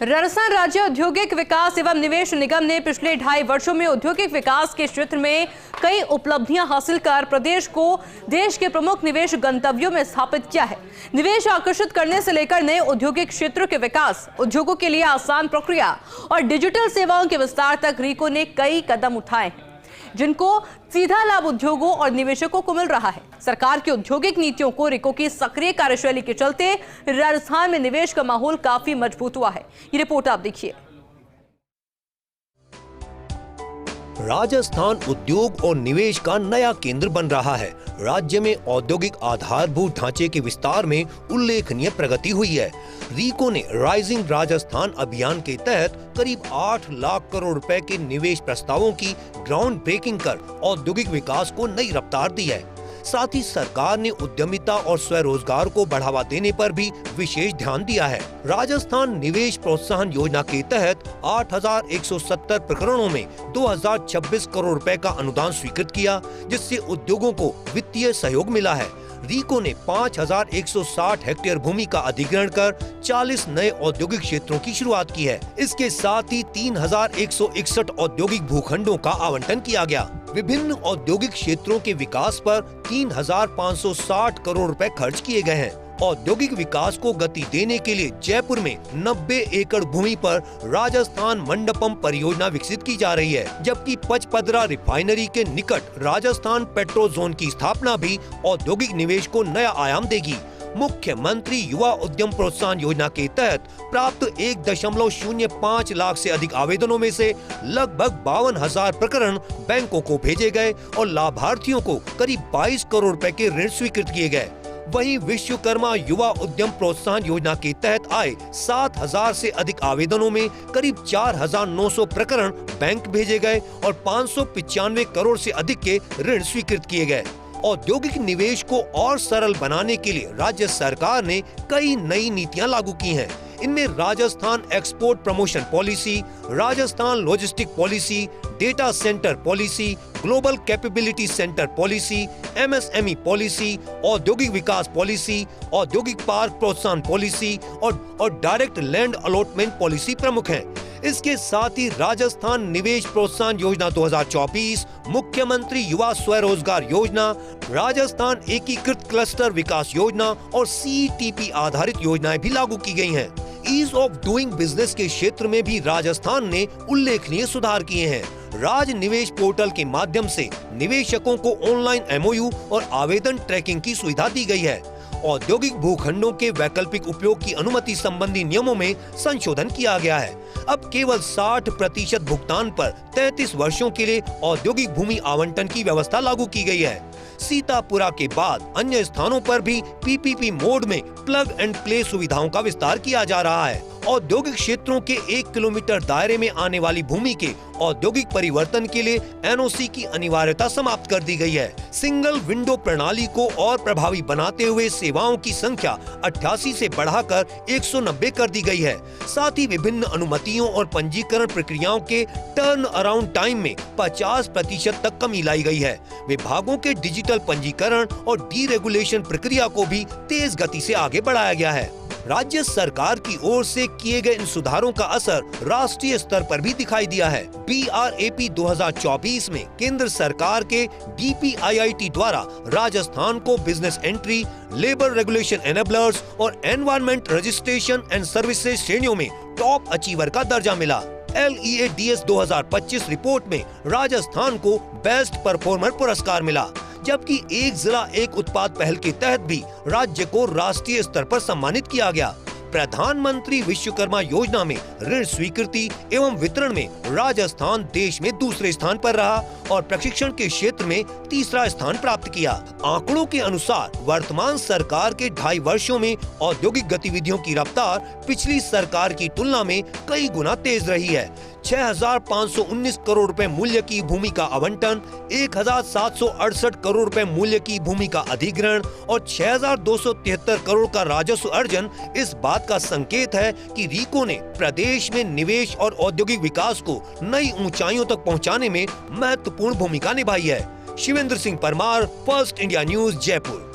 राजस्थान राज्य औद्योगिक विकास एवं निवेश निगम ने पिछले 2.5 वर्षों में औद्योगिक विकास के क्षेत्र में कई उपलब्धियां हासिल कर प्रदेश को देश के प्रमुख निवेश गंतव्यों में स्थापित किया है। निवेश आकर्षित करने से लेकर नए औद्योगिक क्षेत्रों के विकास, उद्योगों के लिए आसान प्रक्रिया और डिजिटल सेवाओं के विस्तार तक रीको ने कई कदम उठाए हैं, जिनको सीधा लाभ उद्योगों और निवेशकों को मिल रहा है। सरकार की औद्योगिक नीतियों को रीको की सक्रिय कार्यशैली के चलते राजस्थान में निवेश का माहौल काफी मजबूत हुआ है। ये रिपोर्ट आप देखिए। राजस्थान उद्योग और निवेश का नया केंद्र बन रहा है। राज्य में औद्योगिक आधारभूत ढांचे के विस्तार में उल्लेखनीय प्रगति हुई है। रीको ने राइजिंग राजस्थान अभियान के तहत करीब 8 लाख करोड़ रुपए के निवेश प्रस्तावों की ग्राउंड ब्रेकिंग कर औद्योगिक विकास को नई रफ्तार दी है। साथ ही सरकार ने उद्यमिता और स्वरोजगार को बढ़ावा देने पर भी विशेष ध्यान दिया है। राजस्थान निवेश प्रोत्साहन योजना के तहत 8,170 प्रकरणों में 2,026 करोड़ रुपए का अनुदान स्वीकृत किया, जिससे उद्योगों को वित्तीय सहयोग मिला है। रीको ने 5,160 हेक्टेयर भूमि का अधिग्रहण कर 40 नए औद्योगिक क्षेत्रों की शुरुआत की है। इसके साथ ही 3,161 औद्योगिक भूखंडों का आवंटन किया गया। विभिन्न औद्योगिक क्षेत्रों के विकास पर 3,560 करोड़ रुपए खर्च किए गए हैं। औद्योगिक विकास को गति देने के लिए जयपुर में 90 एकड़ भूमि पर राजस्थान मंडपम परियोजना विकसित की जा रही है, जबकि पचपदरा रिफाइनरी के निकट राजस्थान पेट्रो जोन की स्थापना भी औद्योगिक निवेश को नया आयाम देगी। मुख्यमंत्री युवा उद्यम प्रोत्साहन योजना के तहत प्राप्त 1.05 लाख से अधिक आवेदनों में से लगभग 52,000 प्रकरण बैंकों को भेजे गए और लाभार्थियों को करीब 22 करोड़ रुपए के ऋण स्वीकृत किए गए। वहीं विश्वकर्मा युवा उद्यम प्रोत्साहन योजना के तहत आए 7,000 से अधिक आवेदनों में करीब 4,900 प्रकरण बैंक भेजे गए और 595 करोड़ से अधिक के ऋण स्वीकृत किए गए। औद्योगिक निवेश को और सरल बनाने के लिए राज्य सरकार ने कई नई नीतियां लागू की हैं। इनमें Rajasthan export promotion policy, Rajasthan logistic policy, data centre policy, global capability centre policy, MSME policy, औद्योगिक विकास पॉलिसी, औद्योगिक पार्क प्रोत्साहन पॉलिसी और डायरेक्ट लैंड अलॉटमेंट पॉलिसी प्रमुख हैं। इसके साथ ही राजस्थान निवेश प्रोत्साहन योजना 2024, मुख्यमंत्री युवा स्वरोजगार योजना, राजस्थान एकीकृत क्लस्टर विकास योजना और CTP आधारित योजनाएं भी लागू की गई हैं। ईज ऑफ डूइंग बिजनेस के क्षेत्र में भी राजस्थान ने उल्लेखनीय सुधार किए हैं। राज निवेश पोर्टल के माध्यम से निवेशकों को ऑनलाइन MOU और आवेदन ट्रैकिंग की सुविधा दी गई है। औद्योगिक भूखंडों के वैकल्पिक उपयोग की अनुमति संबंधी नियमों में संशोधन किया गया है। अब केवल 60% भुगतान पर 33 वर्षों के लिए औद्योगिक भूमि आवंटन की व्यवस्था लागू की गई है। सीतापुरा के बाद अन्य स्थानों पर भी PPP मोड में प्लग एंड प्ले सुविधाओं का विस्तार किया जा रहा है। औद्योगिक क्षेत्रों के 1 किलोमीटर दायरे में आने वाली भूमि के औद्योगिक परिवर्तन के लिए NOC की अनिवार्यता समाप्त कर दी गई है। सिंगल विंडो प्रणाली को और प्रभावी बनाते हुए सेवाओं की संख्या 88 से बढ़ाकर 190 कर दी गई है। साथ ही विभिन्न अनुमतियों और पंजीकरण प्रक्रियाओं के टर्न अराउंड टाइम में 50% तक कमी लाई गई है। विभागों के डिजिटल पंजीकरण और डीरेगुलेशन प्रक्रिया को भी तेज गति से आगे बढ़ाया गया है। राज्य सरकार की ओर से किए गए इन सुधारों का असर राष्ट्रीय स्तर पर भी दिखाई दिया है। BRAP 2024 में केंद्र सरकार के DPIIT द्वारा राजस्थान को business entry, labour regulation enablers और एनवायरमेंट रजिस्ट्रेशन एंड सर्विसेज श्रेणियों में टॉप अचीवर का दर्जा मिला। LEADS 2025 रिपोर्ट में राजस्थान को बेस्ट परफॉर्मर पुरस्कार मिला, जबकि एक जिला एक उत्पाद पहल के तहत भी राज्य को राष्ट्रीय स्तर पर सम्मानित किया गया। प्रधानमंत्री विश्वकर्मा योजना में ऋण स्वीकृति एवं वितरण में राजस्थान देश में दूसरे स्थान पर रहा और प्रशिक्षण के क्षेत्र में तीसरा स्थान प्राप्त किया। आंकड़ों के अनुसार वर्तमान सरकार के 2.5 वर्षों में औद्योगिक गतिविधियों की रफ्तार पिछली सरकार की तुलना में कई गुना तेज रही है। 6,519 करोड़ रुपए मूल्य की भूमि का आवंटन, 1,768 करोड़ रुपए मूल्य की भूमि का अधिग्रहण और 6,273 करोड़ का राजस्व अर्जन इस बात का संकेत है कि रीको ने प्रदेश में निवेश और औद्योगिक विकास को नई ऊंचाइयों तक पहुंचाने में महत्वपूर्ण भूमिका निभाई है। Shivendra Singh Parmar, first India news, Jaipur.